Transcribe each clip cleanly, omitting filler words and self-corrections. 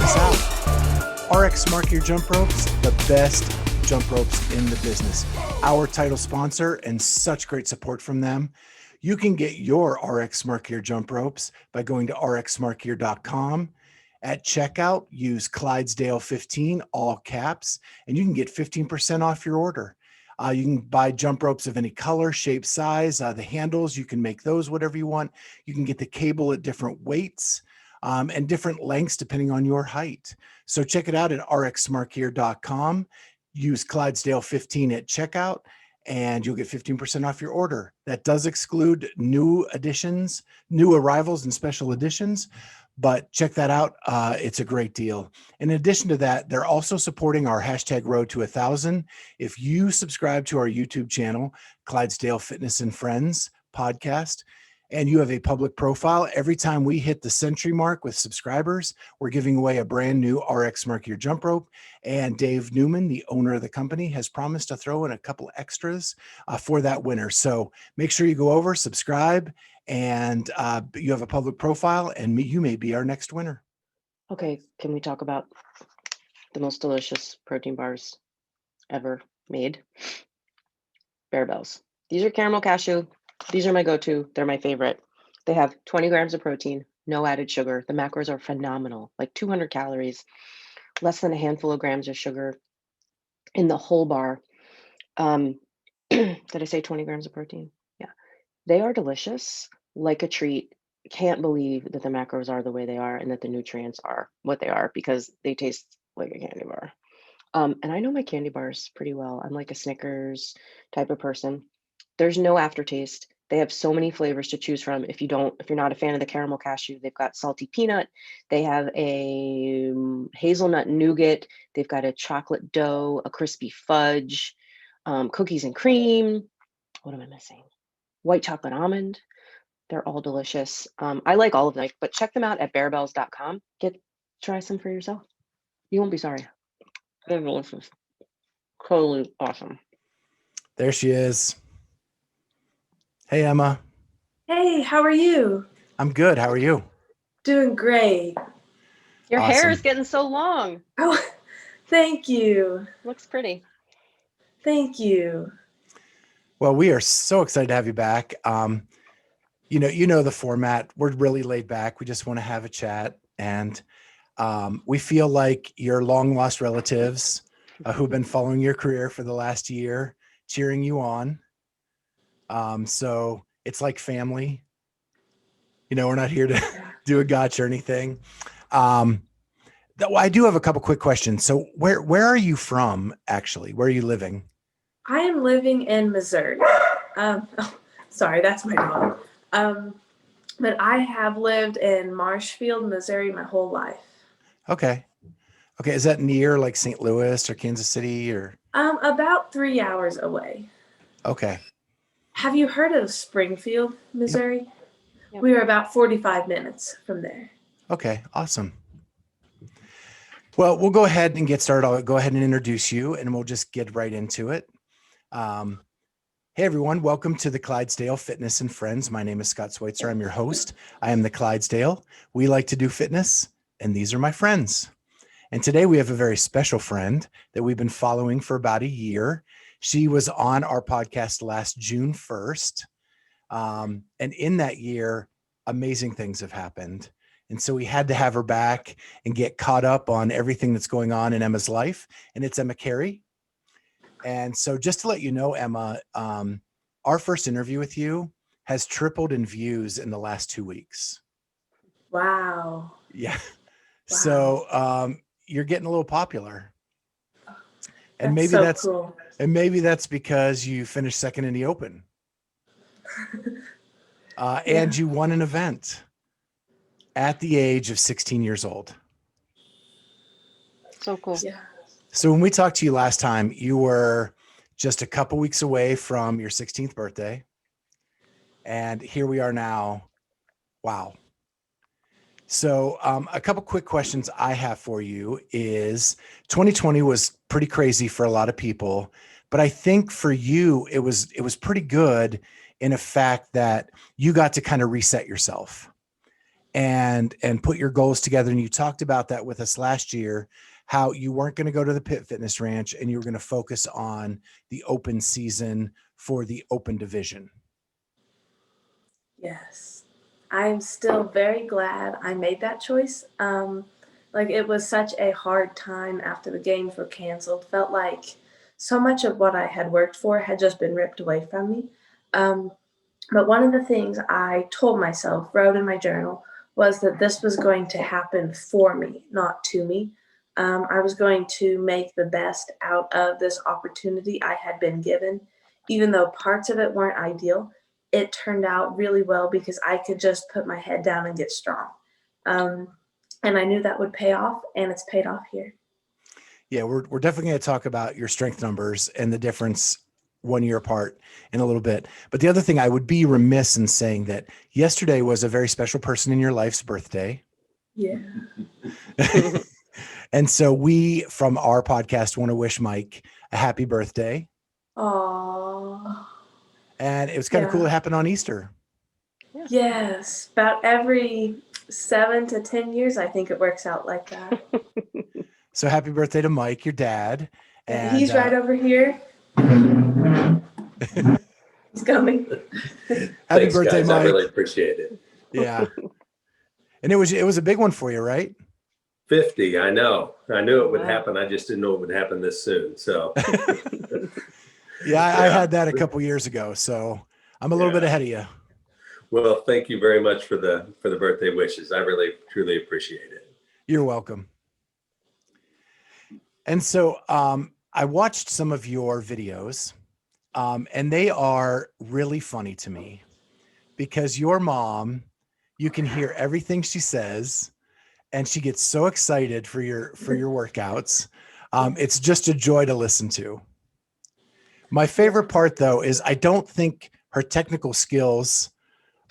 us out. RX Smart Gear Jump Ropes, the best jump ropes in the business. Our title sponsor, and such great support from them. You can get your RX Smart Gear jump ropes by going to rxsmartgear.com. At checkout, use Clydesdale15, all caps, and you can get 15% off your order. You can buy jump ropes of any color, shape, size. The handles, you can make those whatever you want. You can get the cable at different weights and different lengths depending on your height. So check it out at rxsmartgear.com. Use Clydesdale15 at checkout, and you'll get 15% off your order. That does exclude new additions, new arrivals, and special editions. But check that out. It's a great deal. In addition to that, they're also supporting our hashtag Road to 1,000. If you subscribe to our YouTube channel, Clydesdale Fitness and Friends podcast, and you have a public profile, every time we hit the century mark with subscribers, we're giving away a brand new RX Smart Gear jump rope. And Dave Newman, the owner of the company, has promised to throw in a couple extras for that winner. So make sure you go over, subscribe, and you have a public profile, and you may be our next winner. Okay, can we talk about the most delicious protein bars ever made? Bear Bells. These are caramel cashew. These are my go-to. They're my favorite. They have 20 grams of protein, no added sugar. The macros are phenomenal, like 200 calories, less than a handful of grams of sugar in the whole bar. Did I say 20 grams of protein? Yeah. They are delicious, like a treat. Can't believe that the macros are the way they are and that the nutrients are what they are, because they taste like a candy bar. And I know my candy bars pretty well. I'm like a Snickers type of person. There's no aftertaste. They have so many flavors to choose from. If you're not a fan of the caramel cashew, they've got salty peanut. They have a hazelnut nougat. They've got a chocolate dough, a crispy fudge, cookies and cream. What am I missing? White chocolate almond. They're all delicious. I like all of them, but check them out at bearbells.com. Try some for yourself. You won't be sorry. They're delicious. Totally awesome. There she is. Hey, Emma. Hey, how are you? I'm good. How are you? Doing great. Your Awesome. hair is getting so long. Oh, thank you. Looks pretty. Thank you. Well, we are so excited to have you back. You know the format. We're really laid back. We just want to have a chat, and we feel like your long lost relatives who've been following your career for the last year, cheering you on. So it's like family. We're not here to do a gotcha or anything. I do have a couple quick questions. So where are you from, actually? Where are you living? I am living in Missouri. Sorry, that's my dog. But I have lived in Marshfield, Missouri my whole life. Okay. Is that near like St. Louis or Kansas City or? About 3 hours away. Okay. Have you heard of Springfield, Missouri? Yep. We are about 45 minutes from there. Okay, awesome. Well, we'll go ahead and get started. I'll go ahead and introduce you, and we'll just get right into it. Hey, everyone. Welcome to the Clydesdale Fitness and Friends. My name is Scott Schweitzer. I'm your host. I am the Clydesdale. We like to do fitness, and these are my friends. And today we have a very special friend that we've been following for about a year. She was on our podcast last June 1st. And in that year, amazing things have happened. And so we had to have her back and get caught up on everything that's going on in Emma's life. And it's Emma Cary. And so just to let you know, Emma, our first interview with you has tripled in views in the last 2 weeks. Wow. Yeah. Wow. So you're getting a little popular. And Cool. And maybe that's because you finished second in the Open. And you won an event at the age of 16 years old. So cool. Yeah. So when we talked to you last time, you were just a couple weeks away from your 16th birthday. And here we are now. Wow. So a couple quick questions I have for you is 2020 was pretty crazy for a lot of people, but I think for you, it was pretty good in a fact that you got to kind of reset yourself. and put your goals together. And you talked about that with us last year, how you weren't going to go to the Pit Fitness Ranch and you were going to focus on the open season for the open division. Yes. I'm still very glad I made that choice. Like, it was such a hard time after the games were canceled. Felt like so much of what I had worked for had just been ripped away from me. Um, but one of the things I told myself, wrote in my journal, was that this was going to happen for me, not to me. I was going to make the best out of this opportunity I had been given. Even though parts of it weren't ideal, it turned out really well because I could just put my head down and get strong. Um, and I knew that would pay off, and it's paid off here. Yeah, we're definitely going to talk about your strength numbers and the difference 1 year apart in a little bit. But the other thing, I would be remiss in saying that yesterday was a very special person in your life's birthday. Yeah. And so we, from our podcast, want to wish Mike a happy birthday. Aww. And it was kind of cool to happen on Easter. Yes. About every 7 to 10 years, I think it works out like that. So happy birthday to Mike, your dad. And he's right over here. He's coming. Happy Thanks, birthday, guys. Mike. I really appreciate it. Yeah. And it was a big one for you, right? 50. I know. I knew it would happen. I just didn't know it would happen this soon. So Yeah, I had that a couple years ago. So I'm a little bit ahead of you. Well, thank you very much for the birthday wishes. I really, truly appreciate it. You're welcome. And so I watched some of your videos, and they are really funny to me because your mom, you can hear everything she says, and she gets so excited for your workouts. It's just a joy to listen to. My favorite part, though, is I don't think her technical skills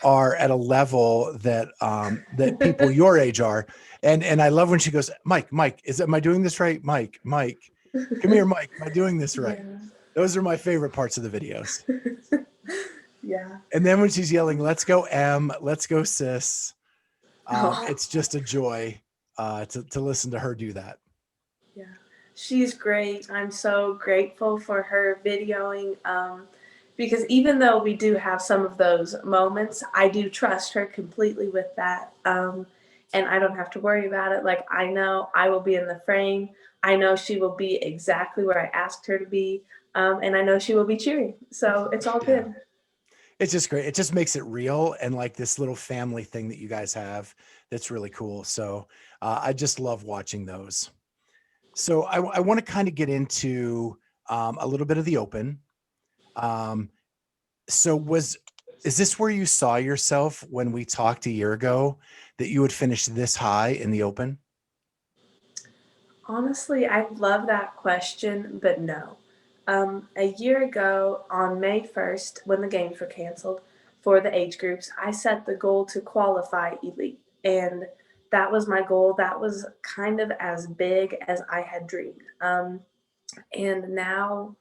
are at a level that that people your age are. And I love when she goes, Mike, am I doing this right? Mike, come here, Mike. Am I doing this right? Yeah. Those are my favorite parts of the videos. Yeah. And then when she's yelling, let's go, M, let's go, sis. It's just a joy to listen to her do that. Yeah. She's great. I'm so grateful for her videoing. Because even though we do have some of those moments, I do trust her completely with that. And I don't have to worry about it. Like, I know I will be in the frame. I know she will be exactly where I asked her to be. And I know she will be cheering. So it's all good. It's just great. It just makes it real and like this little family thing that you guys have. That's really cool. So I just love watching those. So I want to kind of get into a little bit of the open. So is this where you saw yourself when we talked a year ago that you would finish this high in the open? Honestly, I love that question, but no. A year ago on May 1st, when the games were canceled for the age groups, I set the goal to qualify elite. And that was my goal. That was kind of as big as I had dreamed. And now,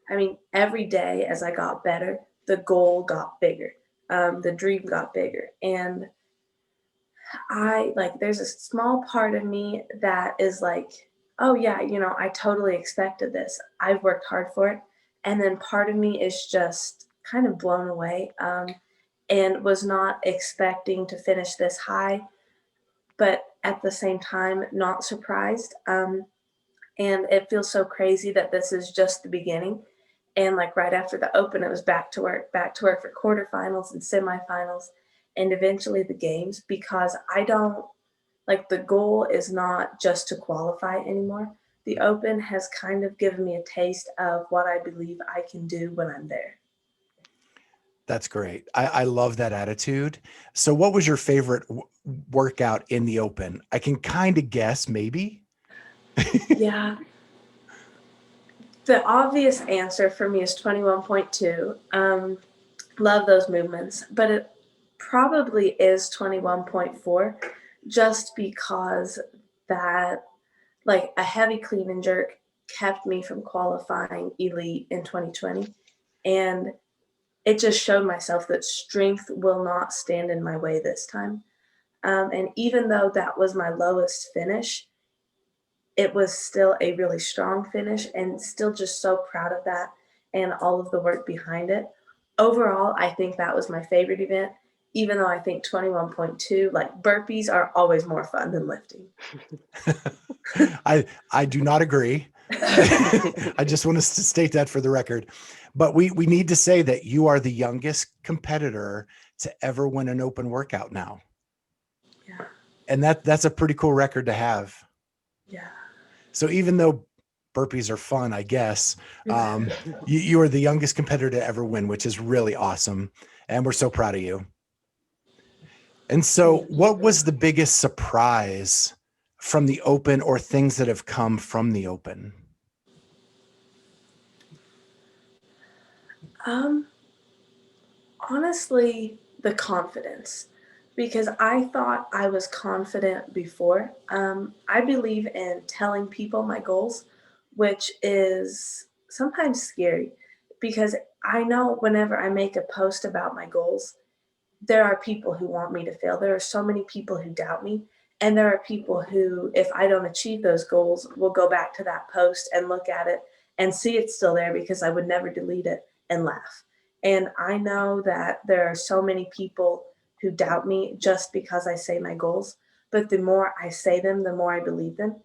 I mean, every day as I got better, the goal got bigger. The dream got bigger. And there's a small part of me that is like, oh yeah, I totally expected this. I've worked hard for it. And then part of me is just kind of blown away, and was not expecting to finish this high, but at the same time, not surprised. And it feels so crazy that this is just the beginning. And like right after the open, it was back to work for quarterfinals and semifinals, and eventually the games, because the goal is not just to qualify anymore. The open has kind of given me a taste of what I believe I can do when I'm there. That's great. I love that attitude. So what was your favorite workout in the open? I can kind of guess maybe. Yeah. The obvious answer for me is 21.2. Love those movements, but it probably is 21.4, just because that, like, a heavy clean and jerk kept me from qualifying elite in 2020. And it just showed myself that strength will not stand in my way this time. And even though that was my lowest finish, it was still a really strong finish, and still just so proud of that and all of the work behind it. Overall, I think that was my favorite event, even though I think 21.2, like burpees are always more fun than lifting. I do not agree. I just want to state that for the record. But we need to say that you are the youngest competitor to ever win an open workout now. Yeah. And that's a pretty cool record to have. Yeah. So even though burpees are fun, I guess, you are the youngest competitor to ever win, which is really awesome. And we're so proud of you. And so what was the biggest surprise from the open, or things that have come from the open? Honestly, the confidence, because I thought I was confident before. I believe in telling people my goals, which is sometimes scary because I know whenever I make a post about my goals, there are people who want me to fail. There are so many people who doubt me. And there are people who, if I don't achieve those goals, will go back to that post and look at it and see it's still there because I would never delete it and laugh. And I know that there are so many people who doubt me just because I say my goals. But the more I say them, the more I believe them.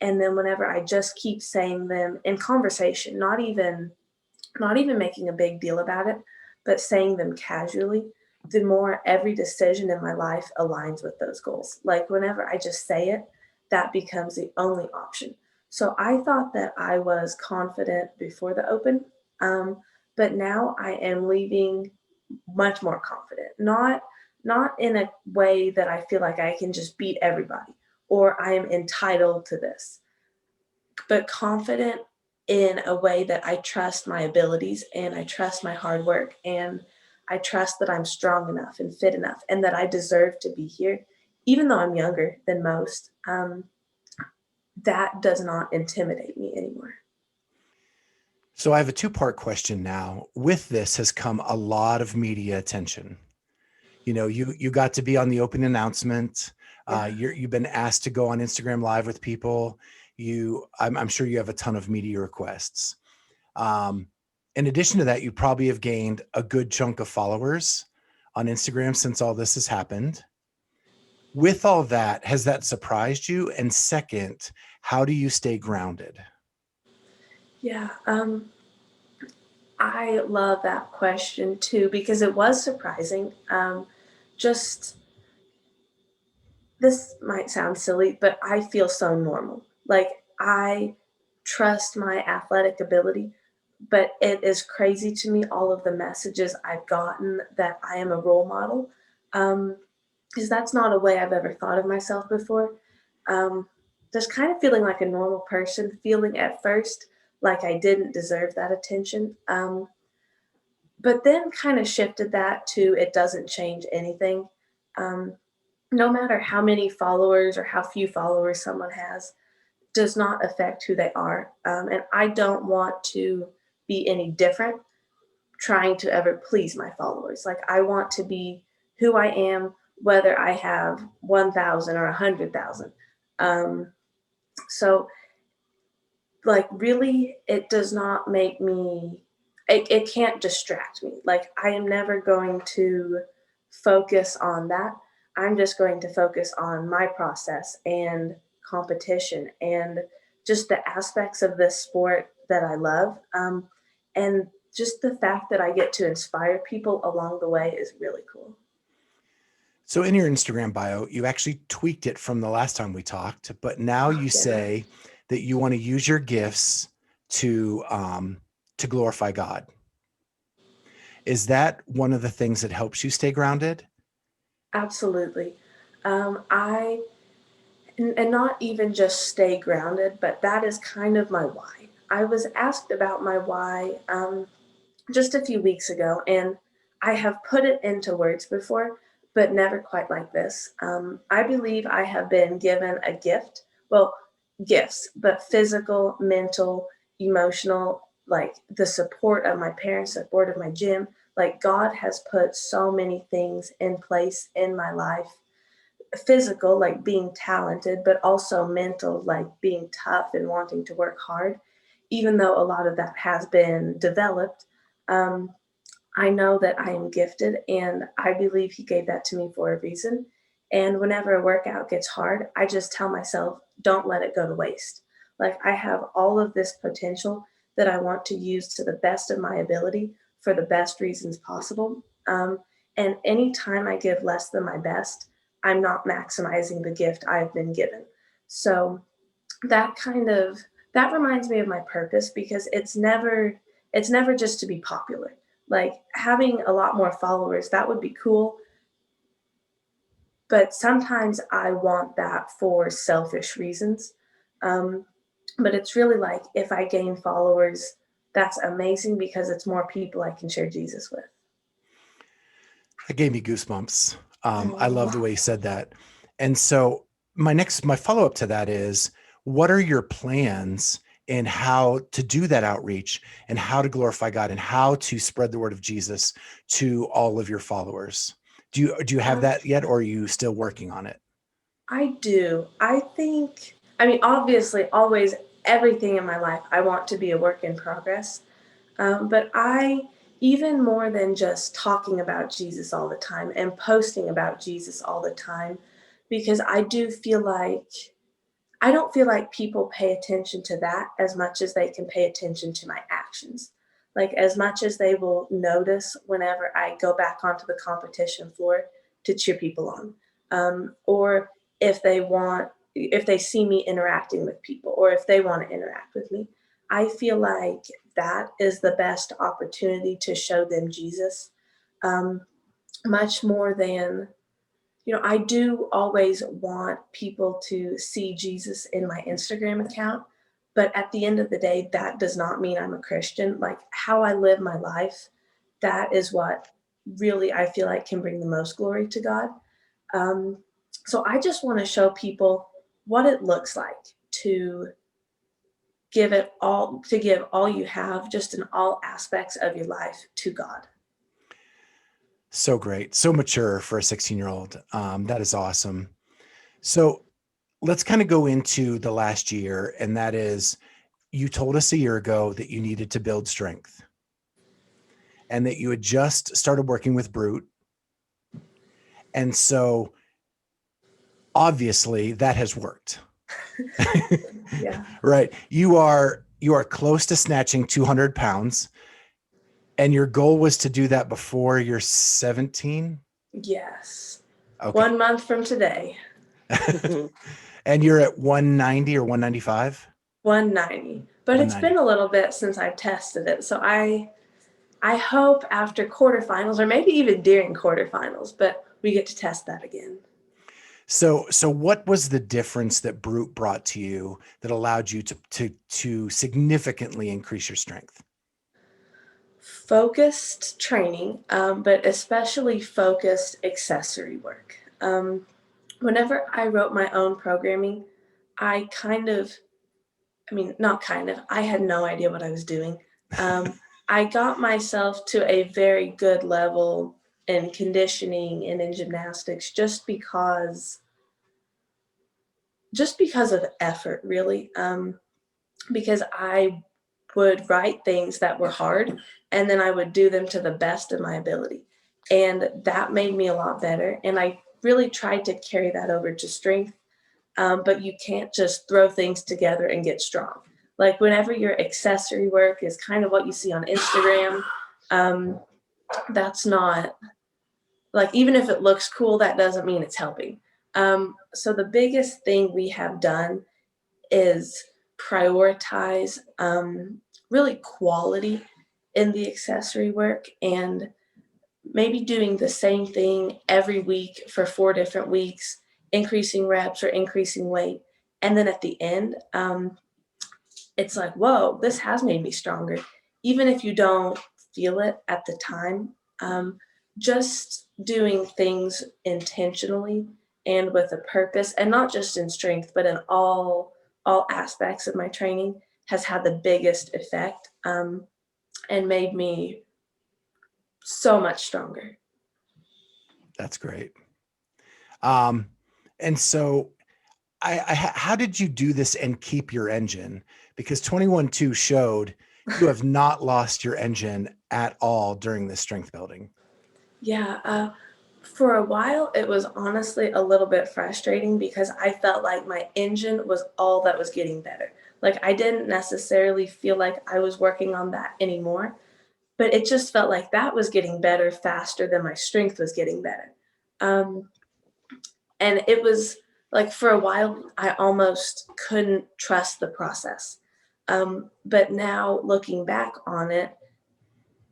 And then whenever I just keep saying them in conversation, not even making a big deal about it, but saying them casually, the more every decision in my life aligns with those goals. Like whenever I just say it, that becomes the only option. So I thought that I was confident before the open, but now I am leaving much more confident. Not in a way that I feel like I can just beat everybody or I am entitled to this, but confident in a way that I trust my abilities and I trust my hard work and I trust that I'm strong enough and fit enough and that I deserve to be here, even though I'm younger than most. That does not intimidate me anymore. So I have a two-part question now. With this has come a lot of media attention. You know, you got to be on the open announcement. Yeah. You've been asked to go on Instagram Live with people. I'm sure you have a ton of media requests. In addition to that, you probably have gained a good chunk of followers on Instagram since all this has happened. With all that, has that surprised you? And second, how do you stay grounded? Yeah, I love that question too because it was surprising. Just this might sound silly, but I feel so normal. Like I trust my athletic ability, but it is crazy to me all of the messages I've gotten that I am a role model. Because that's not a way I've ever thought of myself before. Um, just kind of feeling like a normal person, feeling at first like I didn't deserve that attention. But then kind of shifted that to it doesn't change anything. Um, no matter how many followers or how few followers someone has, does not affect who they are. And I don't want to be any different trying to ever please my followers. Like I want to be who I am, whether I have 1,000 or 100,000. So like really, it does not make me, it can't distract me. Like I am never going to focus on that. I'm just going to focus on my process and competition and just the aspects of this sport that I love. And just the fact that I get to inspire people along the way is really cool. So in your Instagram bio, you actually tweaked it from the last time we talked, but now you say that you want to use your gifts to glorify God. Is that one of the things that helps you stay grounded? Absolutely. I and not even just stay grounded, but that is kind of my why. I was asked about my why just a few weeks ago, and I have put it into words before, but never quite like this. I believe I have been given a gift. Well, gifts, but physical, mental, emotional, like the support of my parents, support of my gym. Like God has put so many things in place in my life physical, like being talented, but also mental, like being tough and wanting to work hard, even though a lot of that has been developed. Um, I know that I am gifted, and I believe He gave that to me for a reason. And whenever a workout gets hard, I just tell myself, don't let it go to waste. Like, I have all of this potential that I want to use to the best of my ability for the best reasons possible. And anytime I give less than my best, I'm not maximizing the gift I've been given. So that kind of that reminds me of my purpose, because it's never just to be popular. Like, having a lot more followers, that would be cool, but sometimes I want that for selfish reasons. um, but it's really like, if I gain followers, that's amazing, because it's more people I can share Jesus with. That gave me goosebumps. I love the Oh, way you said that. And so my follow-up to that is, what are your plans in how to do that outreach and how to glorify God and how to spread the word of Jesus to all of your followers? Do you have um, that yet, or are you still working on it? I do. I mean, obviously, always, everything in my life, I want to be a work in progress. But even more than just talking about Jesus all the time and posting about Jesus all the time, because I don't feel like people pay attention to that as much as they can pay attention to my actions. Like, as much as they will notice whenever I go back onto the competition floor to cheer people on, or if they see me interacting with people, or if they want to interact with me, I feel like that is the best opportunity to show them Jesus. Um, Much more than, I do always want people to see Jesus in my Instagram account, but at the end of the day, that does not mean I'm a Christian. Like, how I live my life, that is what really I feel like can bring the most glory to God. Um, so I just want to show people what it looks like to give all you have, just in all aspects of your life, to God. So great. So mature for a 16-year-old. That is awesome. So let's kind of go into the last year. And that is, you told us a year ago that you needed to build strength and that you had just started working with Brute. And so obviously that has worked. Yeah. Right. You are close to snatching 200 pounds. And your goal was to do that before you're 17. Yes. Okay. 1 month from today. And you're at 190 or 195? 190. But it's 190. been a little bit since I've tested it. So I hope after quarterfinals, or maybe even during quarterfinals, but we get to test that again. So what was the difference that Brute brought to you that allowed you to significantly increase your strength? Focused training, but especially focused accessory work. Whenever I wrote my own programming, I not kind of, I had no idea what I was doing. I got myself to a very good level in conditioning and in gymnastics, just because of effort, really. Because I would write things that were hard, and then I would do them to the best of my ability. And that made me a lot better. And I really tried to carry that over to strength. But you can't just throw things together and get strong. Like, whenever your accessory work is kind of what you see on Instagram, um, that's not, like, even if it looks cool, that doesn't mean it's helping. So the biggest thing we have done is prioritize, really, quality in the accessory work, and maybe doing the same thing every week for 4 different weeks, increasing reps or increasing weight. And then at the end, it's like, whoa, this has made me stronger. Even if you don't feel it at the time, just doing things intentionally and with a purpose, and not just in strength, but in all aspects of my training, has had the biggest effect, and made me so much stronger. That's great. Um, And so how did you do this and keep your engine? Because 21-2 showed you have not lost your engine at all during this strength building. Yeah, for a while, it was honestly a little bit frustrating because I felt like my engine was all that was getting better. Like I didn't necessarily feel like I was working on that anymore, but it just felt like that was getting better faster than my strength was getting better. Um, and it was like for a while, I almost couldn't trust the process. But now looking back on it,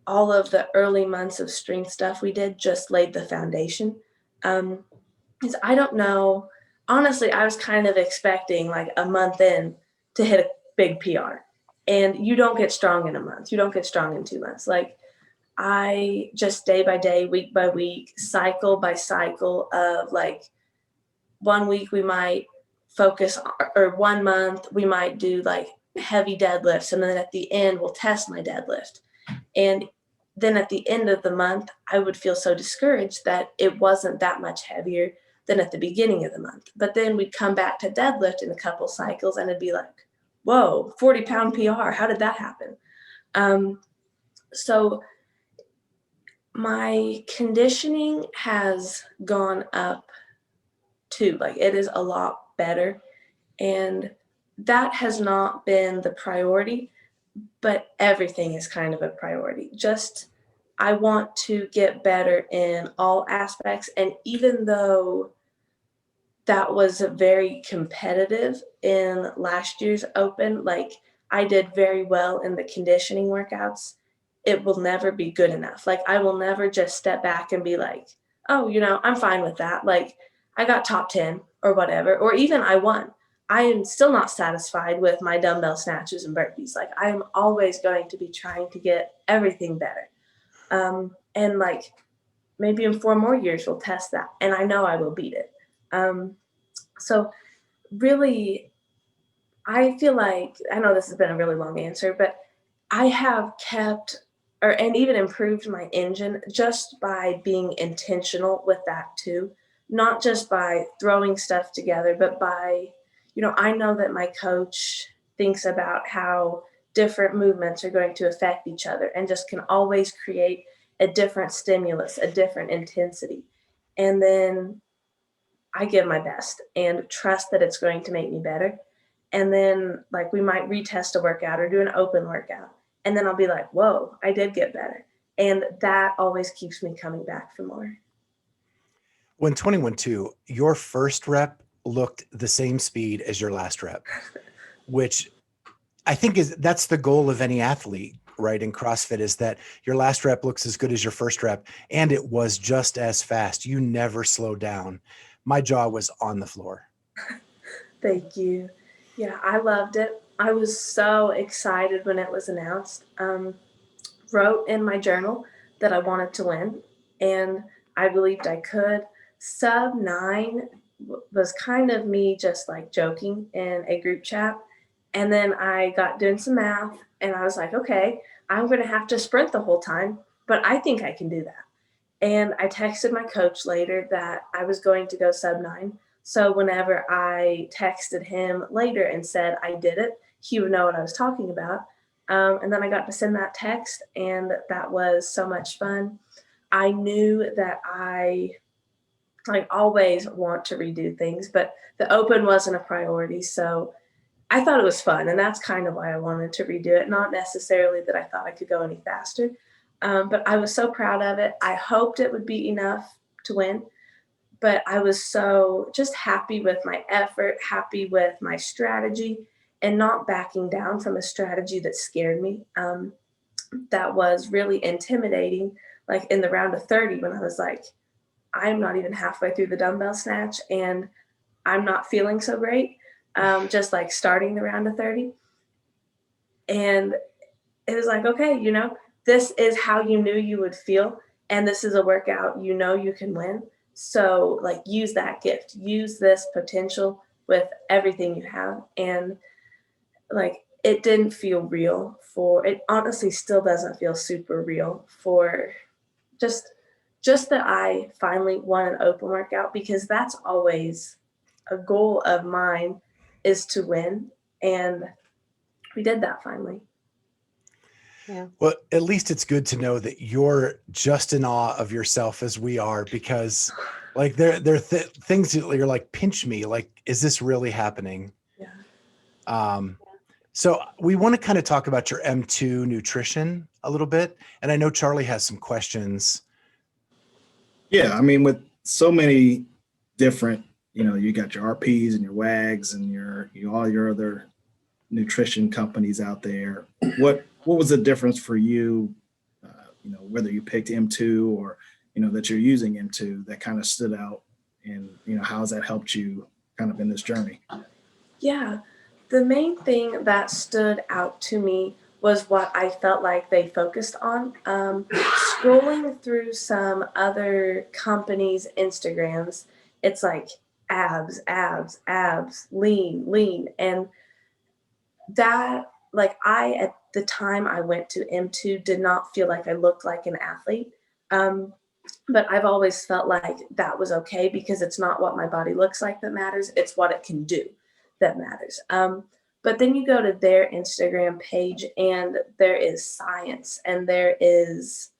all of the early months of strength stuff we did just laid the foundation. Um, because I don't know, honestly, I was kind of expecting like a month in to hit a big PR. And you don't get strong in a month. You don't get strong in 2 months. Like I just day by day, week by week, cycle by cycle of like 1 week we might focus or 1 month we might do like heavy deadlifts. And then at the end, we'll test my deadlift. And then at the end of the month, I would feel so discouraged that it wasn't that much heavier than at the beginning of the month. But then we'd come back to deadlift in a couple cycles and it'd be like, whoa, 40-pound PR. How did that happen? So my conditioning has gone up too. Like it is a lot better. And that has not been the priority, but everything is kind of a priority. Just I want to get better in all aspects. And even though that was very competitive in last year's open, like I did very well in the conditioning workouts, it will never be good enough. Like I will never just step back and be like, oh, I'm fine with that. Like I got top 10 or whatever, or even I won. I am still not satisfied with my dumbbell snatches and burpees. Like I am always going to be trying to get everything better. And like maybe in 4 more years we'll test that, and I know I will beat it. So really, I feel like I know this has been a really long answer, but I have kept and even improved my engine just by being intentional with that too. Not just by throwing stuff together, but by, I know that my coach thinks about how different movements are going to affect each other and just can always create a different stimulus, a different intensity. And then I give my best and trust that it's going to make me better. And then like we might retest a workout or do an open workout. And then I'll be like, whoa, I did get better. And that always keeps me coming back for more. When 21-2, your first rep looked the same speed as your last rep, which I think that's the goal of any athlete, right? In CrossFit is that your last rep looks as good as your first rep. And it was just as fast. You never slowed down. My jaw was on the floor. Thank you. Yeah, I loved it. I was so excited when it was announced. Wrote in my journal that I wanted to win, and I believed I could. Sub 9 was kind of me just like joking in a group chat. And then I got doing some math and I was like, okay, I'm going to have to sprint the whole time, but I think I can do that. And I texted my coach later that I was going to go sub 9. So whenever I texted him later and said I did it, he would know what I was talking about. And then I got to send that text, and that was so much fun. I knew that I always want to redo things, but the open wasn't a priority. So I thought it was fun, and that's kind of why I wanted to redo it. Not necessarily that I thought I could go any faster, but I was so proud of it. I hoped it would be enough to win, but I was so just happy with my effort, happy with my strategy, and not backing down from a strategy that scared me. That was really intimidating, like in the round of 30 when I was like, I'm not even halfway through the dumbbell snatch and I'm not feeling so great. Just like starting the round of 30. And it was like, okay, this is how you knew you would feel. And this is a workout, you can win. So like use that gift, use this potential with everything you have. And like, it didn't feel real it honestly still doesn't feel super real for just that I finally won an open workout, because that's always a goal of mine is to win. And we did that finally. Yeah. Well, at least it's good to know that you're just in awe of yourself as we are, because like there things that you're like, pinch me, like, is this really happening? Yeah. So we want to kind of talk about your M2 nutrition a little bit. And I know Charlie has some questions. Yeah, I mean, with so many different, you got your RPs and your WAGs and all your other nutrition companies out there. What was the difference for you? Whether you picked M2 or that you're using M2, that kind of stood out, and how has that helped you kind of in this journey? Yeah, the main thing that stood out to me was what I felt like they focused on. Scrolling through some other companies' Instagrams, it's like abs, abs, abs, lean, lean. And that, like, at the time I went to M2, did not feel like I looked like an athlete. But I've always felt like that was okay, because it's not what my body looks like that matters. It's what it can do that matters. But then you go to their Instagram page and there is science, and there is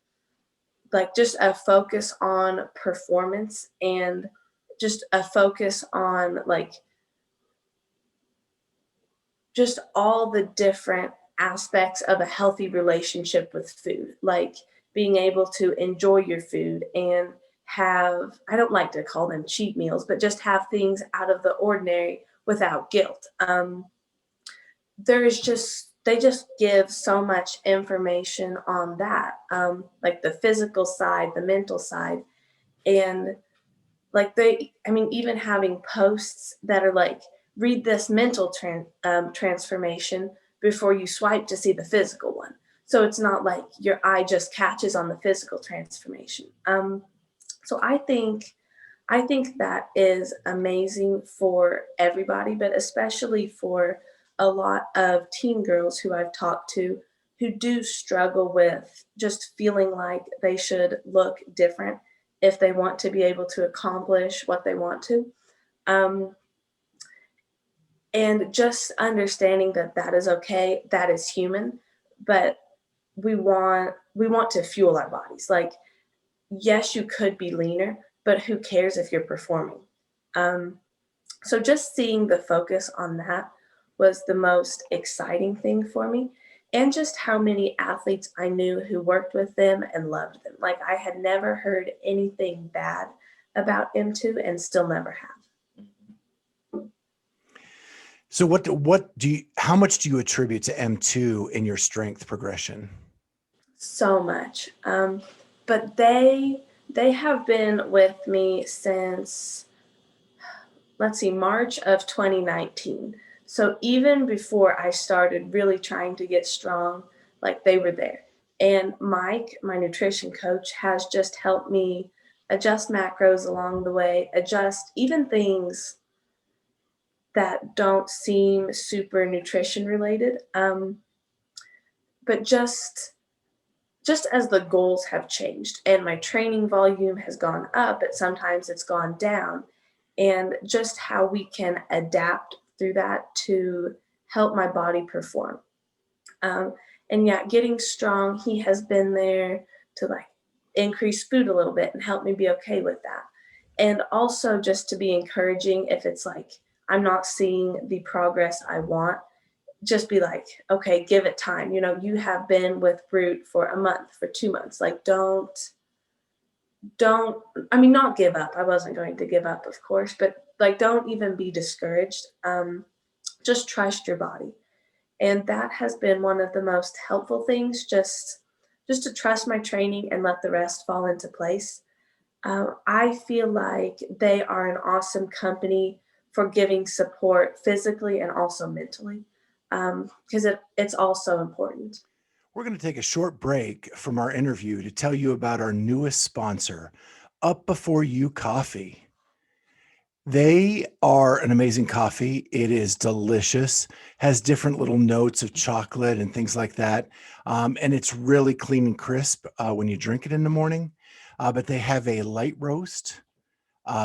like just a focus on performance, and just a focus on like just all the different aspects of a healthy relationship with food, like being able to enjoy your food and have, I don't like to call them cheat meals, but just have things out of the ordinary without guilt. They just give so much information on that, like the physical side, the mental side, and like even having posts that are like, read this mental transformation before you swipe to see the physical one. So it's not like your eye just catches on the physical transformation. So I think that is amazing for everybody, but especially for a lot of teen girls who I've talked to who do struggle with just feeling like they should look different if they want to be able to accomplish what they want to. And just understanding that that is okay, that is human, but we want to fuel our bodies. Like, yes, you could be leaner, but who cares if you're performing? So just seeing the focus on that was the most exciting thing for me. And just how many athletes I knew who worked with them and loved them. Like, I had never heard anything bad about M2 and still never have. So how much do you attribute to M2 in your strength progression? So much. But they have been with me since, let's see, March of 2019. So even before I started really trying to get strong, like, they were there. And Mike, my nutrition coach, has just helped me adjust macros along the way, adjust even things that don't seem super nutrition related. But just as the goals have changed and my training volume has gone up, but sometimes it's gone down, and just how we can adapt through that to help my body perform. And yeah, getting strong, he has been there to like increase food a little bit and help me be okay with that. And also just to be encouraging if it's like I'm not seeing the progress I want, just be like, okay, give it time. You have been with Brute for a month, for 2 months. Like, not give up. I wasn't going to give up, of course, but like, don't even be discouraged. Just trust your body. And that has been one of the most helpful things, just to trust my training and let the rest fall into place. I feel like they are an awesome company for giving support physically and also mentally, because it's also important. We're going to take a short break from our interview to tell you about our newest sponsor, Up Before You Coffee. They are an amazing coffee. It is delicious, has different little notes of chocolate and things like that. And it's really clean and crisp when you drink it in the morning. But they have a light roast.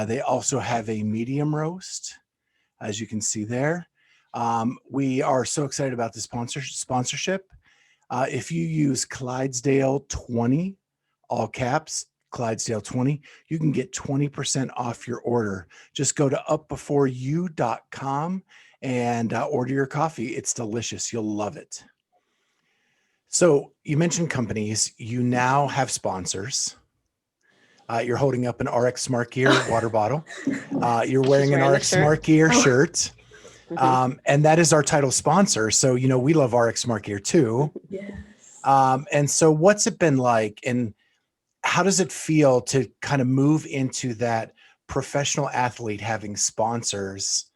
They also have a medium roast. as you can see there. We are so excited about this sponsorship. If you use Clydesdale20, all caps, Clydesdale20, you can get 20% off your order. Just go to upbeforeyou.com and order your coffee. It's delicious. You'll love it. So you mentioned companies. You now have sponsors. You're holding up an RX Smart Gear water bottle. You're wearing an wearing the RX shirt. Smart Gear Oh. shirt. And that is our title sponsor. So, you know, we love RX Smart Gear too. Yes. And so what's it been like, and how does it feel to kind of move into that professional athlete having sponsors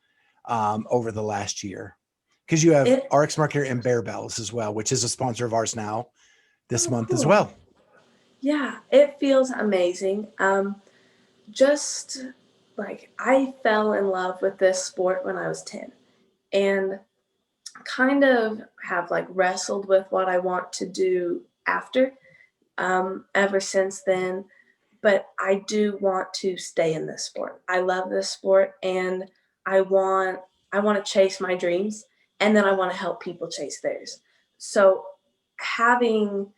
over the last year? Because you have RX Smart Gear and Bear Bells as well, which is a sponsor of ours now this month as cool. well. Yeah, it feels amazing. Just like I fell in love with this sport when I was 10 and kind of have like wrestled with what I want to do after ever since then. But I do want to stay in this sport. I love this sport and I want to chase my dreams and then I want to help people chase theirs. So having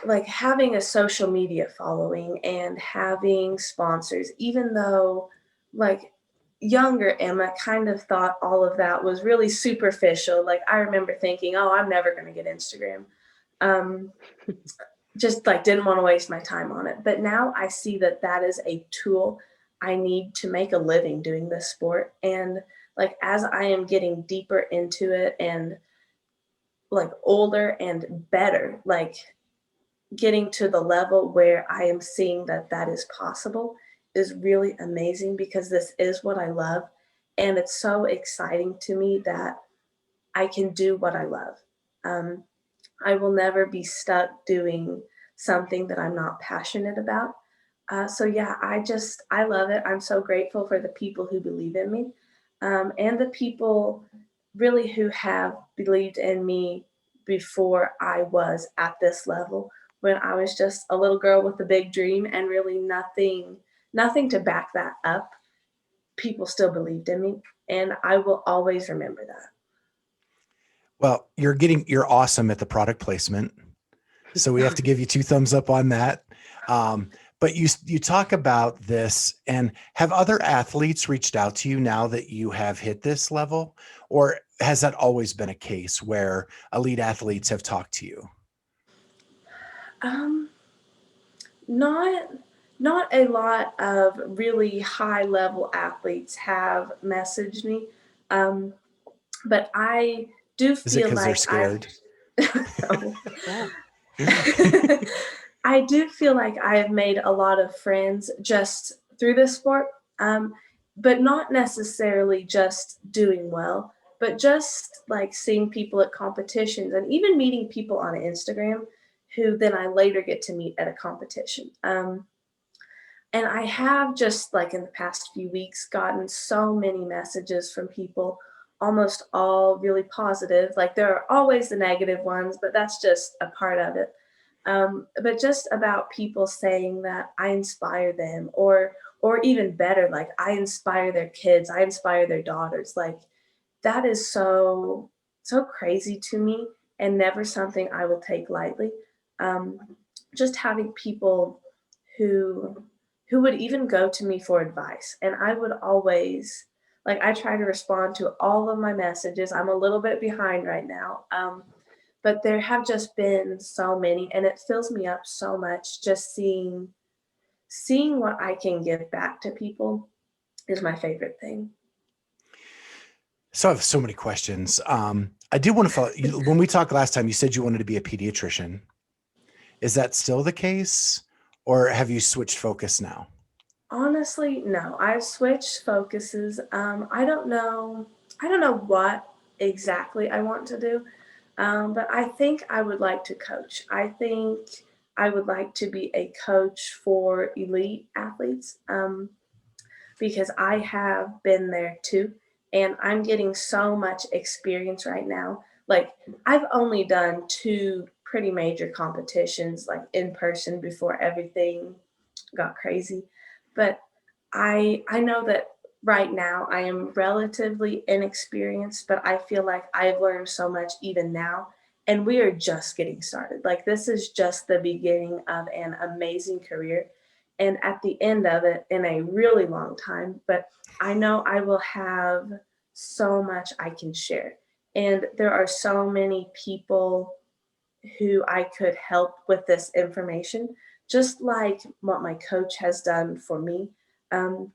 a social media following and having sponsors, even though like younger Emma kind of thought all of that was really superficial. Like I remember thinking, oh, I'm never going to get Instagram. Just like didn't want to waste my time on it. But now I see that that is a tool I need to make a living doing this sport. And like as I am getting deeper into it and like older and better, like getting to the level where I am seeing that that is possible is really amazing because this is what I love. And it's so exciting to me that I can do what I love. I will never be stuck doing something that I'm not passionate about. So yeah, I love it. I'm so grateful for the people who believe in me and the people really who have believed in me before I was at this level when I was just a little girl with a big dream and really nothing to back that up. People still believed in me and I will always remember that. Well, you're awesome at the product placement. So we have to give you 2 thumbs up on that. But you talk about this, and have other athletes reached out to you now that you have hit this level, or has that always been a case where elite athletes have talked to you? Not a lot of really high level athletes have messaged me, but I do Is it feel because they're like scared? Yeah. I do feel like I have made a lot of friends just through this sport, but not necessarily just doing well, but just like seeing people at competitions and even meeting people on Instagram who then I later get to meet at a competition. And I have just like in the past few weeks gotten so many messages from people, almost all really positive. Like there are always the negative ones, but that's just a part of it. But just about people saying that I inspire them, or even better, like I inspire their kids, I inspire their daughters. Like that is so crazy to me, and never something I will take lightly. Um, just having people who would even go to me for advice, and I would always like I try to respond to all of my messages. I'm a little bit behind right now. But there have just been so many, and it fills me up so much just seeing what I can give back to people is my favorite thing. So I have so many questions. I do want to follow when we talked last time, you said you wanted to be a pediatrician. Is that still the case, or have you switched focus now? Honestly, no. I've switched focuses. I don't know what exactly I want to do. But I think I would like to coach. I think I would like to be a coach for elite athletes because I have been there too. And I'm getting so much experience right now. Like, I've only done 2 pretty major competitions, like in person before everything got crazy. But I know that right now I am relatively inexperienced, but I feel like I've learned so much even now. And we are just getting started. Like, this is just the beginning of an amazing career. And at the end of it, in a really long time, but I know I will have so much I can share. And there are so many people who I could help with this information, just like what my coach has done for me. Um,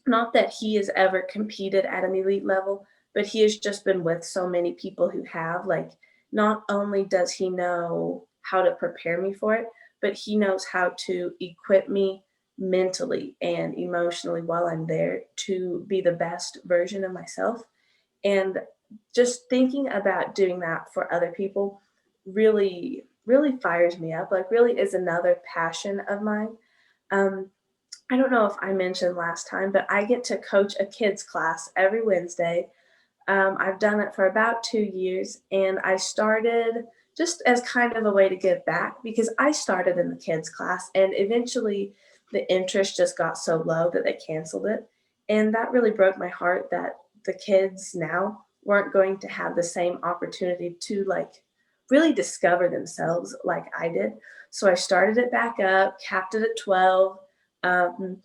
Not that he has ever competed at an elite level, but he has just been with so many people who have. Like, not only does he know how to prepare me for it, but he knows how to equip me mentally and emotionally while I'm there to be the best version of myself. And just thinking about doing that for other people really fires me up, like, really is another passion of mine. um, I don't know if I mentioned last time, but I get to coach a kids class every Wednesday. I've done it for about 2 years, and I started just as kind of a way to give back because I started in the kids class, and eventually the interest just got so low that they canceled it. And that really broke my heart that the kids now weren't going to have the same opportunity to, like, really discover themselves like I did. So I started it back up, capped it at 12. Um,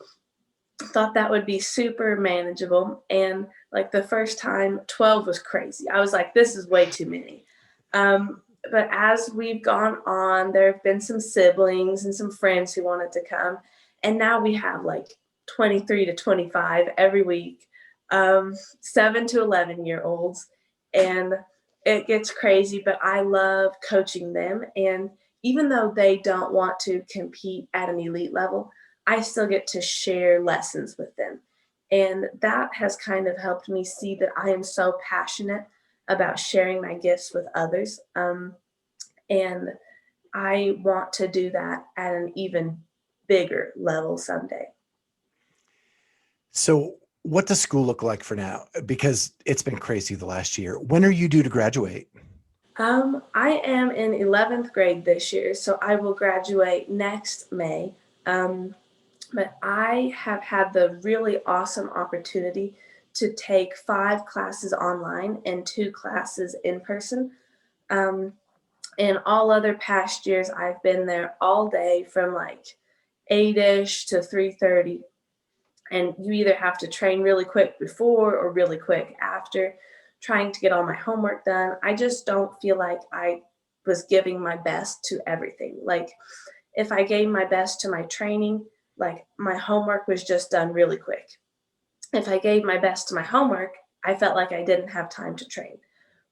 Thought that would be super manageable. And like the first time, 12 was crazy. I was like, this is way too many. But as we've gone on, there have been some siblings and some friends who wanted to come. And now we have like 23 to 25 every week, 7 to 11-year olds. And it gets crazy, but I love coaching them. And even though they don't want to compete at an elite level, I still get to share lessons with them. And that has kind of helped me see that I am so passionate about sharing my gifts with others. And I want to do that at an even bigger level someday. So, what does school look like for now? Because it's been crazy the last year. When are you due to graduate? I am in 11th grade this year, so I will graduate next May. But I have had the really awesome opportunity to take 5 classes online and 2 classes in person. Um, in all other past years, I've been there all day from like 8ish to 3:30, and you either have to train really quick before or really quick after, trying to get all my homework done. I just don't feel like I was giving my best to everything. Like, if I gave my best to my training, like, my homework was just done really quick. If I gave my best to my homework, I felt like I didn't have time to train.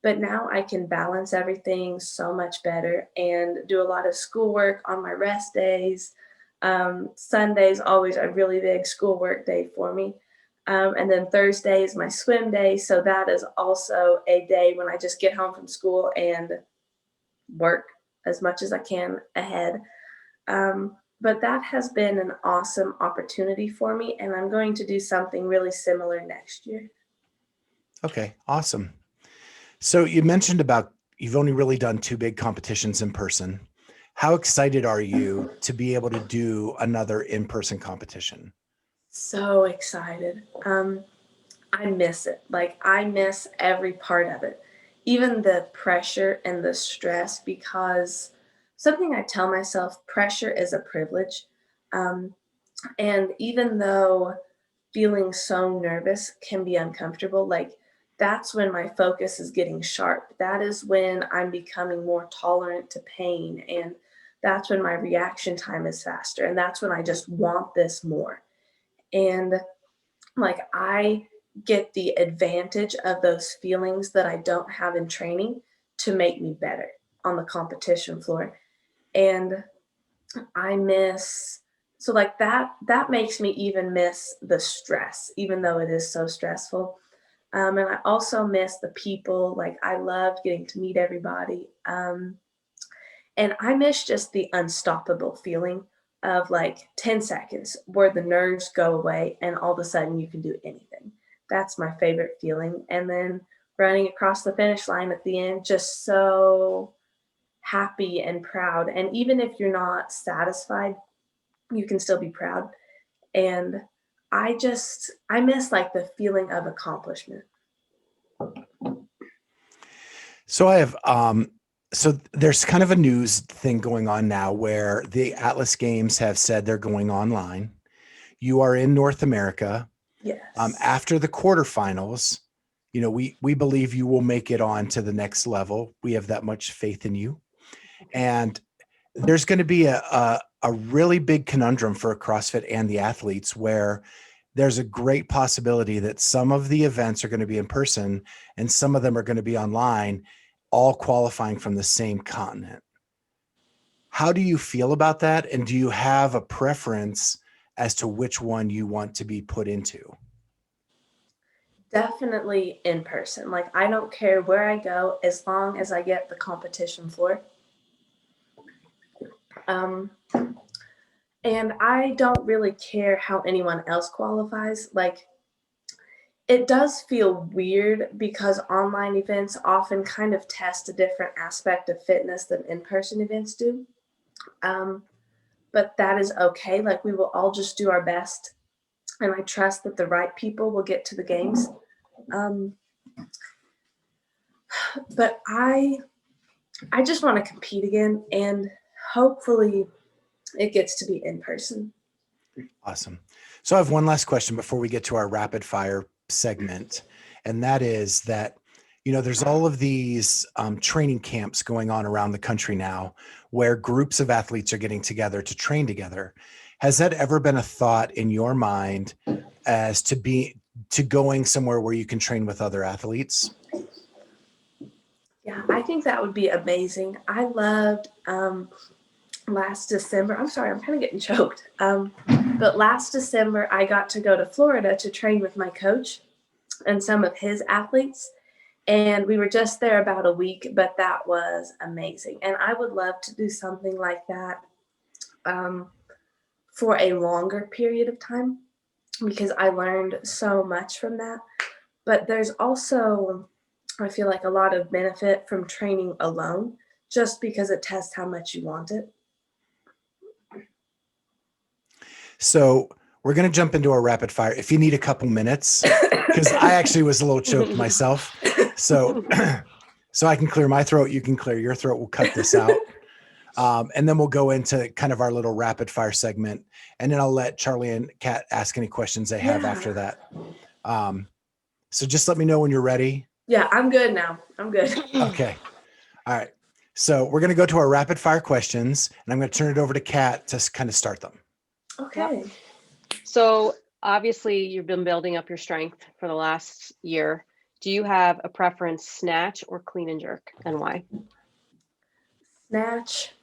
But now I can balance everything so much better and do a lot of schoolwork on my rest days. Sunday's always a really big schoolwork day for me. And then Thursday is my swim day. So that is also a day when I just get home from school and work as much as I can ahead. But that has been an awesome opportunity for me, and I'm going to do something really similar next year. Okay, awesome. So, you mentioned about you've only really done 2 big competitions in person. How excited are you to be able to do another in-person competition? So excited. I miss it. Like, I miss every part of it, even the pressure and the stress, because something I tell myself, pressure is a privilege. Um, and even though feeling so nervous can be uncomfortable, like, that's when my focus is getting sharp. That is when I'm becoming more tolerant to pain. And that's when my reaction time is faster. And that's when I just want this more. And like, I get the advantage of those feelings that I don't have in training to make me better on the competition floor. And I miss, so like, that makes me even miss the stress, even though it is so stressful. And I also miss the people. Like, I loved getting to meet everybody. And I miss just the unstoppable feeling of like 10 seconds where the nerves go away and all of a sudden you can do anything. That's my favorite feeling. And then running across the finish line at the end, just so happy and proud. And even if you're not satisfied, you can still be proud. And I miss like the feeling of accomplishment. So I have, so there's kind of a news thing going on now where the Atlas Games have said they're going online. You are in North America. Yes. After the quarterfinals, we believe you will make it on to the next level. We have that much faith in you. And there's going to be a really big conundrum for CrossFit and the athletes where there's a great possibility that some of the events are going to be in person and some of them are going to be online, all qualifying from the same continent. How do you feel about that? And do you have a preference as to which one you want to be put into? Definitely in person. Like, I don't care where I go as long as I get the competition floor. And I don't really care how anyone else qualifies. Like, it does feel weird because online events often kind of test a different aspect of fitness than in-person events do. But that is okay. Like, we will all just do our best. And I trust that the right people will get to the games. But I just want to compete again, and hopefully it gets to be in person. Awesome. So I have one last question before we get to our rapid fire segment. And that is that, there's all of these training camps going on around the country now where groups of athletes are getting together to train together. Has that ever been a thought in your mind as to going somewhere where you can train with other athletes? Yeah, I think that would be amazing. I loved last December. I'm sorry, I'm kind of getting choked. But last December, I got to go to Florida to train with my coach and some of his athletes. And we were just there about a week, but that was amazing. And I would love to do something like that for a longer period of time because I learned so much from that. But there's also, I feel like, a lot of benefit from training alone just because it tests how much you want it. So we're going to jump into our rapid fire. If you need a couple minutes, because I actually was a little choked myself. So I can clear my throat. You can clear your throat. We'll cut this out. And then we'll go into kind of our little rapid fire segment. And then I'll let Charlie and Kat ask any questions they have after that. So just let me know when you're ready. Yeah, I'm good now. I'm good. Okay. All right. So we're going to go to our rapid fire questions, and I'm going to turn it over to Kat to kind of start them. Okay. Yep. So obviously you've been building up your strength for the last year. Do you have a preference, snatch or clean and jerk, and why? Snatch.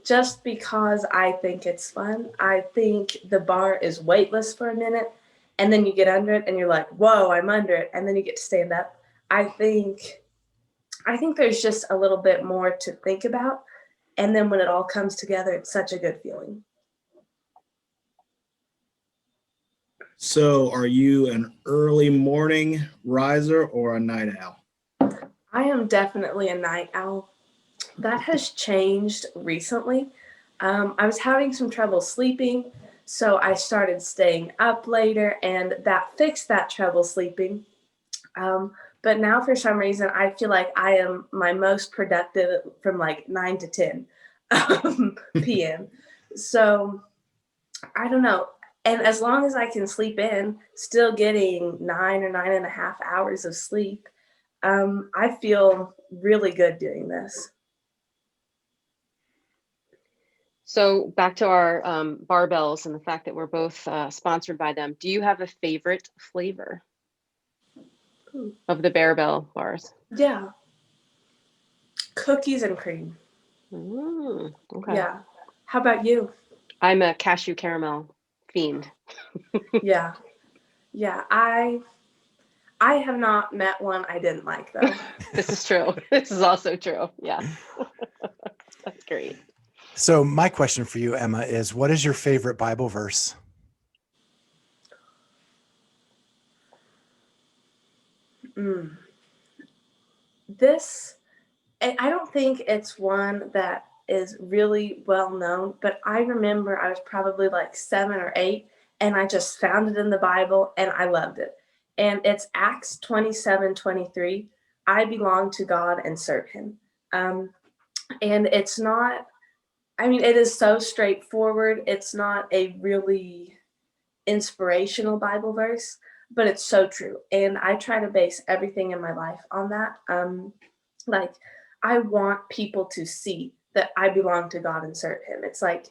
Just because I think it's fun. I think the bar is weightless for a minute, and then you get under it and you're like, whoa, I'm under it. And then you get to stand up. I think there's just a little bit more to think about. And then when it all comes together, it's such a good feeling. So are you an early morning riser or a night owl? I am definitely a night owl. That has changed recently. I was having some trouble sleeping, so I started staying up later, and that fixed that trouble sleeping. But now for some reason, I feel like I am my most productive from like 9 to 10 p.m. So I don't know. And as long as I can sleep in, still getting 9 or 9.5 hours of sleep, I feel really good doing this. So back to our barbells and the fact that we're both sponsored by them. Do you have a favorite flavor of the barbell bars? Yeah. Cookies and cream. Okay. Yeah. How about you? I'm a cashew caramel fiend. Yeah. Yeah. I have not met one I didn't like, though. This is true. This is also true. Yeah. That's great. So my question for you, Emma, is what is your favorite Bible verse? I don't think it's one that is really well known, but I remember I was probably like 7 or 8, and I just found it in the Bible and I loved it. And it's Acts 27:23. I belong to God and serve him. And it's not, I mean, it is so straightforward. It's not a really inspirational Bible verse, but it's so true. And I try to base everything in my life on that. Like, I want people to see that I belong to God and serve him. It's like,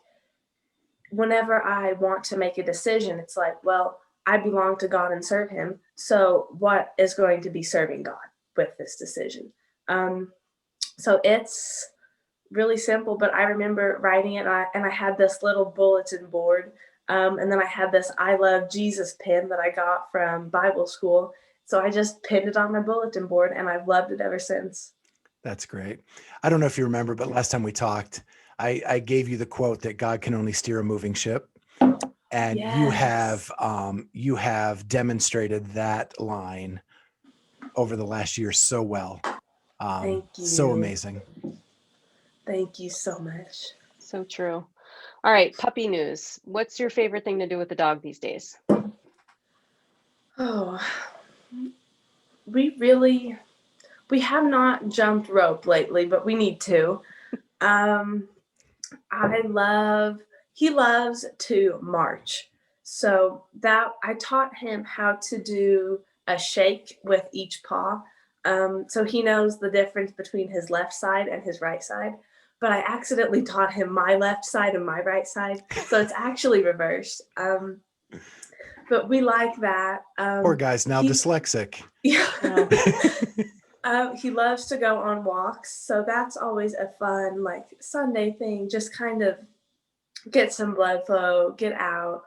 whenever I want to make a decision, it's like, well, I belong to God and serve him. So what is going to be serving God with this decision? So it's really simple, but I remember writing it, and I had this little bulletin board. And then I had this I love Jesus pin that I got from Bible school. So I just pinned it on my bulletin board, and I've loved it ever since. That's great. I don't know if you remember, but last time we talked, I gave you the quote that God can only steer a moving ship. And Yes. you have demonstrated that line over the last year so well. Thank So you. amazing. Thank you so much. So true. All right, puppy news. What's your favorite thing to do with the dog these days? Oh, we have not jumped rope lately, but we need to. He loves to march. So that I taught him how to do a shake with each paw. So he knows the difference between his left side and his right side. But I accidentally taught him my left side and my right side. So it's actually reversed. But we like that. Poor guy's now dyslexic. Yeah. Oh. He loves to go on walks. So that's always a fun, like, Sunday thing. Just kind of get some blood flow, get out.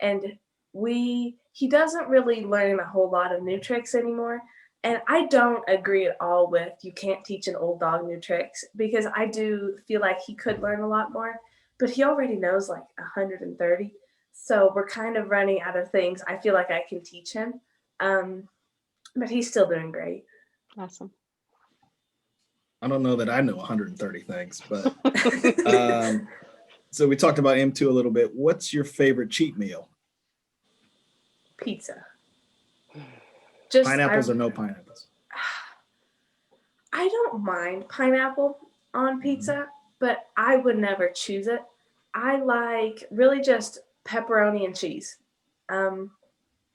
And he doesn't really learn a whole lot of new tricks anymore. And I don't agree at all with you can't teach an old dog new tricks, because I do feel like he could learn a lot more, but he already knows like 130. So we're kind of running out of things I feel like I can teach him. But he's still doing great. Awesome. I don't know that I know 130 things, but so we talked about M2 a little bit. What's your favorite cheat meal? Pizza. Pineapples or no pineapples? I don't mind pineapple on pizza, but I would never choose it. I like really just pepperoni and cheese.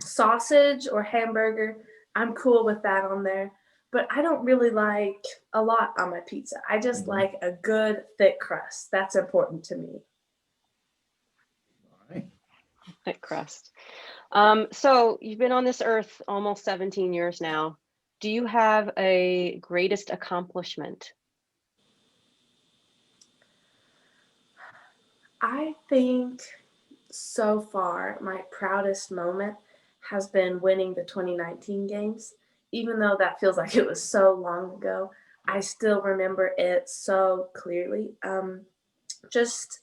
Sausage or hamburger, I'm cool with that on there, but I don't really like a lot on my pizza. I just like a good thick crust. That's important to me. All right. Thick crust. So you've been on this earth almost 17 years now. Do you have a greatest accomplishment? I think so far my proudest moment has been winning the 2019 games. Even though that feels like it was so long ago, I still remember it so clearly. Just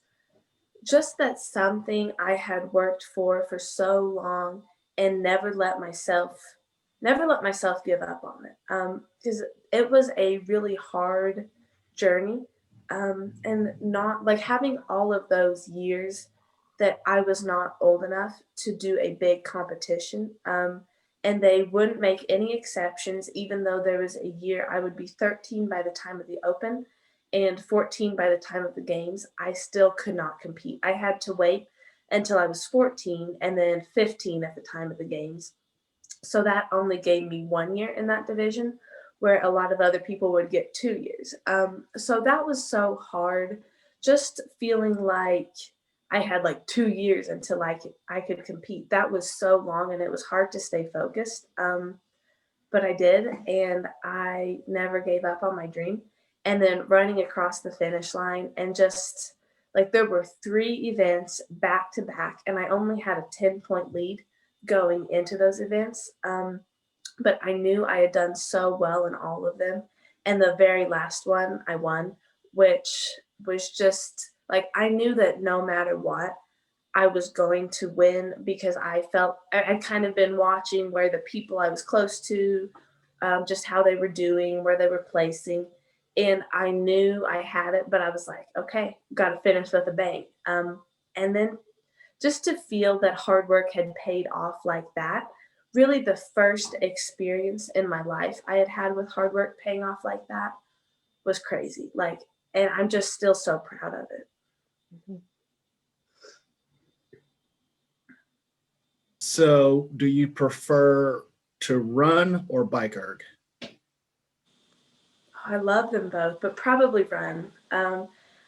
that something I had worked for so long and never let myself give up on it. Because it was a really hard journey. And not like having all of those years that I was not old enough to do a big competition. And they wouldn't make any exceptions, even though there was a year I would be 13 by the time of the Open and 14 by the time of the games. I still could not compete. I had to wait until I was 14 and then 15 at the time of the games. So that only gave me 1 year in that division, where a lot of other people would get 2 years. So that was so hard, just feeling like I had like 2 years until I could compete. That was so long, and it was hard to stay focused. But I did, and I never gave up on my dream. And then running across the finish line, and just like there were 3 events back to back, and I only had a 10-point lead going into those events. But I knew I had done so well in all of them. And the very last one I won, which was just like, I knew that no matter what, I was going to win, because I felt I'd kind of been watching where the people I was close to, just how they were doing, where they were placing. And I knew I had it, but I was like, okay, got to finish with a bang. And then just to feel that hard work had paid off like that. Really the first experience in my life I had with hard work paying off like that was crazy. Like, and I'm just still so proud of it. Mhm. So do you prefer to run or bike erg? I love them both, but probably run.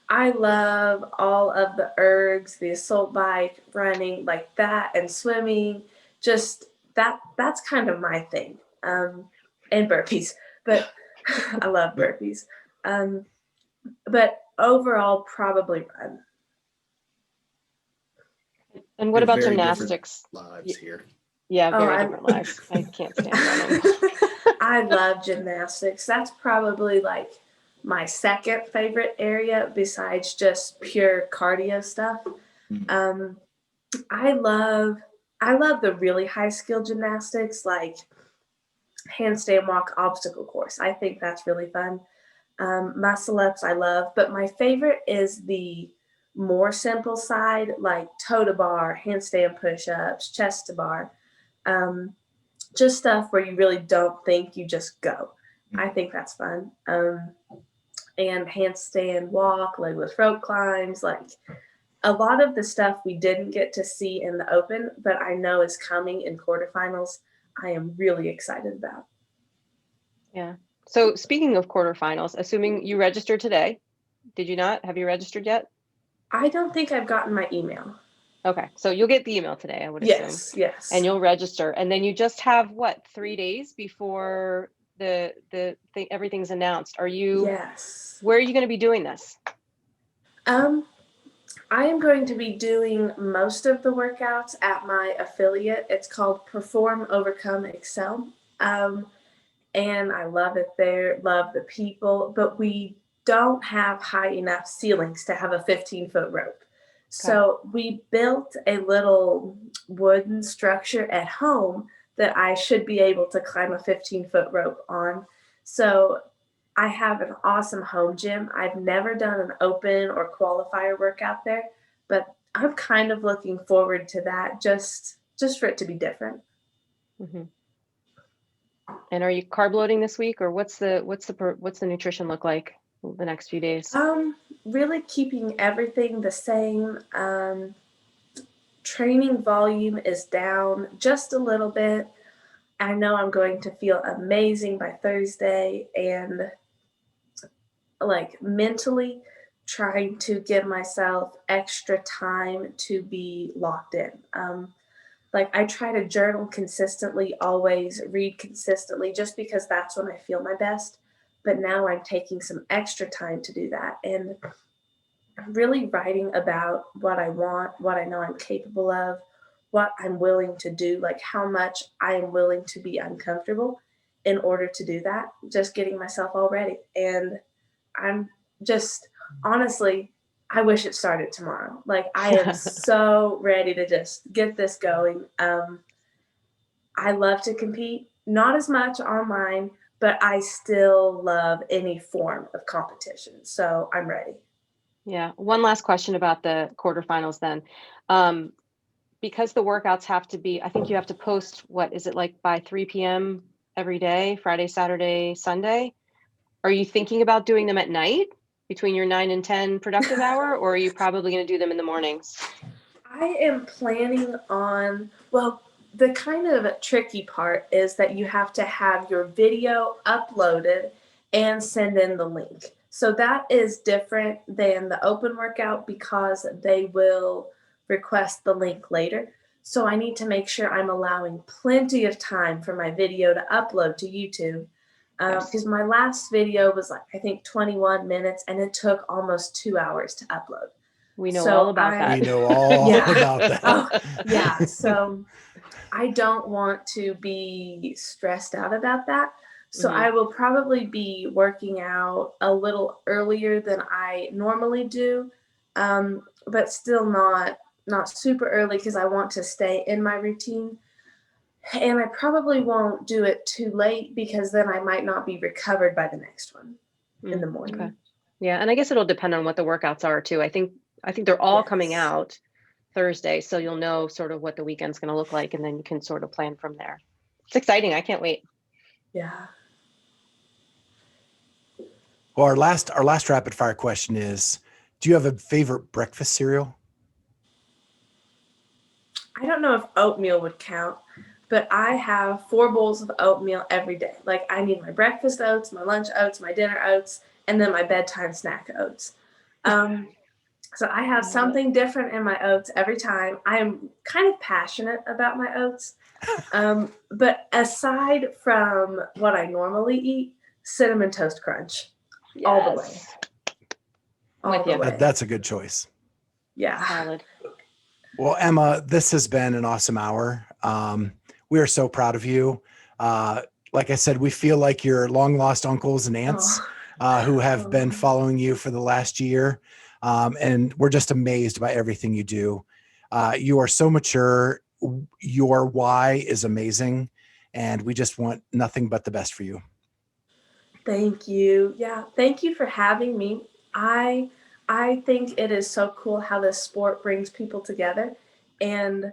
I love all of the ergs, the assault bike, running like that, and swimming. Just that's kind of my thing. And burpees, but I love burpees. But overall, probably run. And what They're about very different gymnastics? lives here. Yeah, Oh, very I- different lives. I can't stand running. I love gymnastics. That's probably like my second favorite area besides just pure cardio stuff. Mhm. I love the really high skill gymnastics like handstand walk obstacle course. I think that's really fun. Muscle ups I love, but my favorite is the more simple side like toe to bar, handstand push ups, chest to bar. Just stuff where you really don't think, you just go. I think that's fun. And handstand walk, legless rope climbs, like a lot of the stuff we didn't get to see in the open, but I know is coming in quarterfinals. I am really excited about. Yeah. So speaking of quarterfinals, assuming you registered today, did you not? Have you registered yet? I don't think I've gotten my email. Okay, so you'll get the email today, I would assume. Yes. And you'll register, and then you just have what, 3 days before the thing, everything's announced. Yes. Where are you going to be doing this? I am going to be doing most of the workouts at my affiliate. It's called Perform, Overcome, Excel. And I love it there, love the people, but we don't have high enough ceilings to have a 15-foot rope. So we built a little wooden structure at home that I should be able to climb a 15-foot rope on. So I have an awesome home gym. I've never done an open or qualifier workout there, but I'm kind of looking forward to that just for it to be different. Mm-hmm. And are you carb loading this week, or what's the nutrition look like the next few days? Really keeping everything the same. Training volume is down just a little bit. I know I'm going to feel amazing by Thursday, and like mentally trying to give myself extra time to be locked in. Like I try to journal consistently, always read consistently, just because that's when I feel my best. But now I'm taking some extra time to do that and really writing about what I want, what I know I'm capable of, what I'm willing to do, like how much I am willing to be uncomfortable in order to do that, just getting myself all ready. And I'm just honestly, I wish it started tomorrow. Like I am so ready to just get this going. I love to compete, not as much online, but I still love any form of competition. So I'm ready. Yeah. One last question about the quarterfinals then. Because the workouts have to be, I think you have to post, what is it like by 3 p.m. every day, Friday, Saturday, Sunday? Are you thinking about doing them at night between your 9 and 10 productive hour, or are you probably going to do them in the mornings? I am planning on, well, the kind of tricky part is that you have to have your video uploaded and send in the link. So that is different than the open workout because they will request the link later. So I need to make sure I'm allowing plenty of time for my video to upload to YouTube. Because my last video was like, I think 21 minutes and it took almost 2 hours to upload. We know all about We that. know all Yeah. about that. Oh, yeah. So I don't want to be stressed out about that. So Mhm. I will probably be working out a little earlier than I normally do, but still not super early because I want to stay in my routine. And I probably won't do it too late because then I might not be recovered by the next one in the morning. Okay. Yeah, and I guess it'll depend on what the workouts are too. I think they're all coming Yes. out Thursday. So you'll know sort of what the weekend's going to look like, and then you can sort of plan from there. It's exciting. I can't wait. Yeah. Well, our last rapid fire question is, do you have a favorite breakfast cereal? I don't know if oatmeal would count, but I have 4 bowls of oatmeal every day. Like I need my breakfast oats, my lunch oats, my dinner oats, and then my bedtime snack oats. So I have something different in my oats every time. I am kind of passionate about my oats. But aside from what I normally eat, Cinnamon Toast Crunch. All the way. Yes. All With the you. way. That's a good choice. Yeah. Solid. Well, Emma, this has been an awesome hour. We are so proud of you. Like I said, we feel like your long lost uncles and aunts who have been following you for the last year. And we're just amazed by everything you do. You are so mature. Your why is amazing. And we just want nothing but the best for you. Thank you. Yeah. Thank you for having me. I think it is so cool how this sport brings people together. And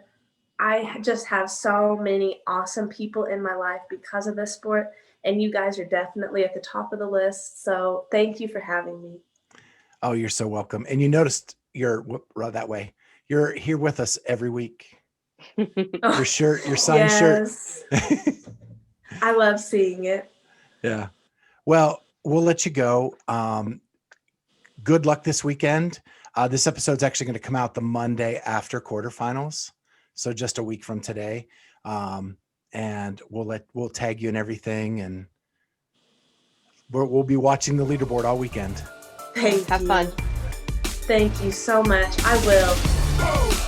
I just have so many awesome people in my life because of this sport. And you guys are definitely at the top of the list. So thank you for having me. Oh, you're so welcome. And you noticed you're that way. You're here with us every week. Your shirt, your signed shirt. I love seeing it. Yeah. Well, we'll let you go. Good luck this weekend. This episode's actually going to come out the Monday after quarterfinals. So just a week from today. And we'll tag you and everything. And we'll be watching the leaderboard all weekend. Thank you. Have fun. Thank you so much. I will.